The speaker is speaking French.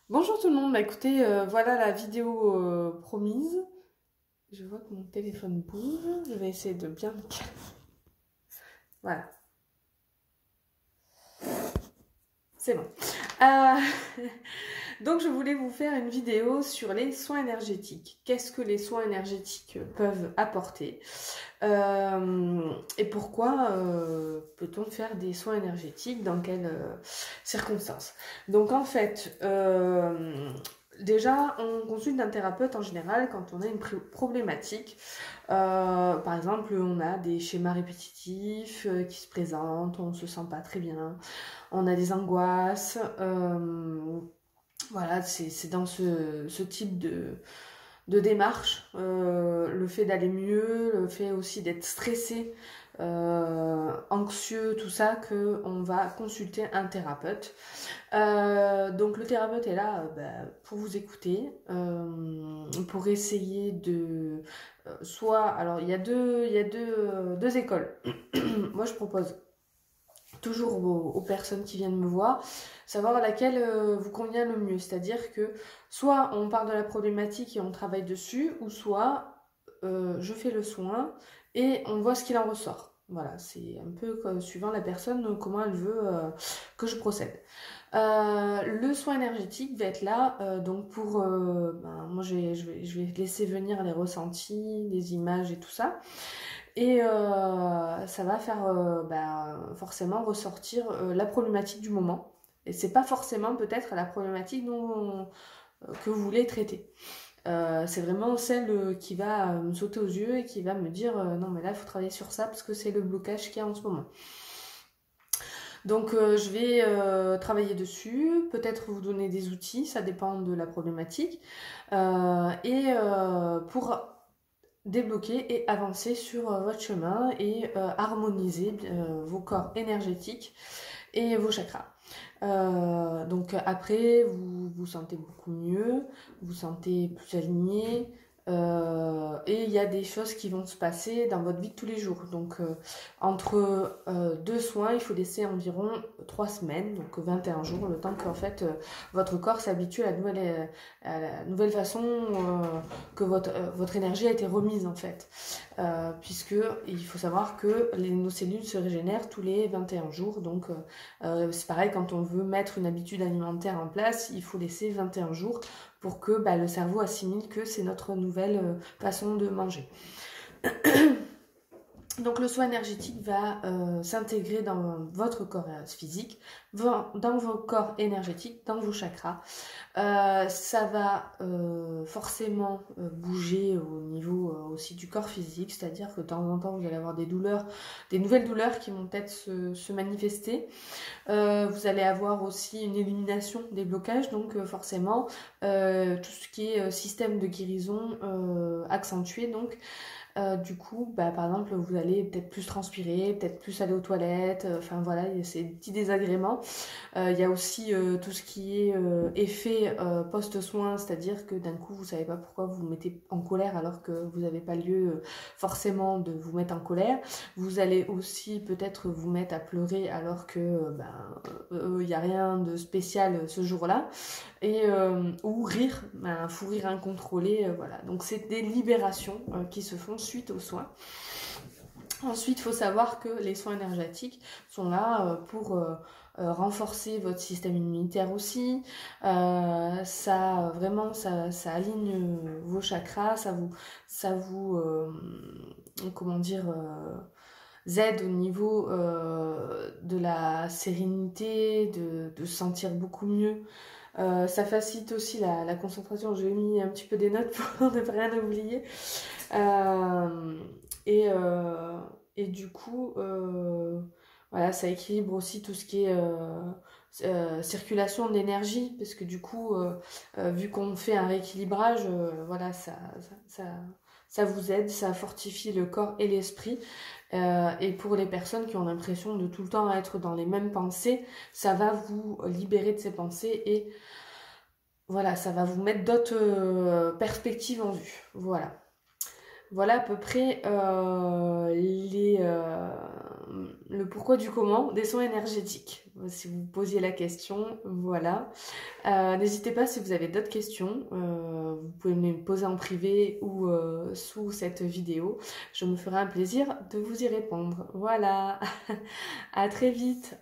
Bonjour tout le monde, bah écoutez, voilà la vidéo promise. Je vois que mon téléphone bouge, je vais essayer de bien le calmer. Voilà, c'est bon. Donc je voulais vous faire une vidéo sur les soins énergétiques. Qu'est-ce que les soins énergétiques peuvent apporter et pourquoi peut-on faire des soins énergétiques, dans quelles circonstances. Donc en fait, déjà on consulte un thérapeute en général quand on a une problématique. Par exemple, on a des schémas répétitifs qui se présentent, on se sent pas très bien, on a des angoisses. Voilà, c'est dans ce type de démarche, le fait d'aller mieux, le fait aussi d'être stressé, anxieux, tout ça, qu'on va consulter un thérapeute. Donc le thérapeute est là pour vous écouter, pour essayer de... soit... Alors il y a deux écoles. Moi je propose toujours aux personnes qui viennent me voir, savoir laquelle vous convient le mieux. C'est-à-dire que soit on part de la problématique et on travaille dessus, ou soit je fais le soin et on voit ce qu'il en ressort. Voilà, c'est un peu comme, suivant la personne, comment elle veut que je procède. Le soin énergétique va être là, donc pour... moi, je vais laisser venir les ressentis, les images et tout ça. Et ça va faire forcément ressortir la problématique du moment. Et c'est pas forcément peut-être la problématique que vous voulez traiter. C'est vraiment celle qui va me sauter aux yeux et qui va me dire non mais là il faut travailler sur ça parce que c'est le blocage qu'il y a en ce moment. Donc je vais travailler dessus, peut-être vous donner des outils, ça dépend de la problématique, pour débloquer et avancer sur votre chemin et harmoniser vos corps énergétiques et vos chakras. Donc après, vous vous sentez beaucoup mieux, vous vous sentez plus aligné, et il y a des choses qui vont se passer dans votre vie de tous les jours. Donc entre deux soins, il faut laisser environ 3 semaines, donc 21 jours, le temps que en fait, votre corps s'habitue à la nouvelle façon que votre énergie a été remise en fait. Puisque il faut savoir que nos cellules se régénèrent tous les 21 jours, donc c'est pareil quand on veut mettre une habitude alimentaire en place, il faut laisser 21 jours pour que le cerveau assimile que c'est notre nouvelle façon de manger. Donc le soin énergétique va s'intégrer dans votre corps physique, dans vos corps énergétiques, dans vos chakras. Ça va forcément bouger au niveau aussi du corps physique, c'est-à-dire que de temps en temps vous allez avoir des douleurs, des nouvelles douleurs qui vont peut-être se manifester. Vous allez avoir aussi une élimination des blocages, donc forcément tout ce qui est système de guérison accentué, donc du coup, par exemple, vous allez peut-être plus transpirer, peut-être plus aller aux toilettes, enfin voilà, il y a ces petits désagréments. Il y a aussi tout ce qui est effet post-soin, c'est-à-dire que d'un coup, vous savez pas pourquoi vous vous mettez en colère alors que vous n'avez pas lieu forcément de vous mettre en colère. Vous allez aussi peut-être vous mettre à pleurer alors que il n'y a rien de spécial ce jour-là. Et ou rire, un fou rire incontrôlé, voilà. Donc c'est des libérations qui se font suite aux soins. Ensuite, il faut savoir que les soins énergétiques sont là pour renforcer votre système immunitaire aussi. Ça vraiment, ça aligne vos chakras, ça vous comment dire, aide au niveau de la sérénité, de se sentir beaucoup mieux. Ça facilite aussi la concentration. J'ai mis un petit peu des notes pour ne pas rien oublier. Euh, et, euh, et du coup, voilà, ça équilibre aussi tout ce qui est circulation de l'énergie, parce que du coup, vu qu'on fait un rééquilibrage, voilà, ça, ça vous aide, ça fortifie le corps et l'esprit. Et pour les personnes qui ont l'impression de tout le temps être dans les mêmes pensées, ça va vous libérer de ces pensées et voilà, ça va vous mettre d'autres perspectives en vue. Voilà. Voilà à peu près le pourquoi du comment des soins énergétiques. Si vous posiez la question, voilà. N'hésitez pas si vous avez d'autres questions, vous pouvez me les poser en privé ou sous cette vidéo. Je me ferai un plaisir de vous y répondre. Voilà, à très vite.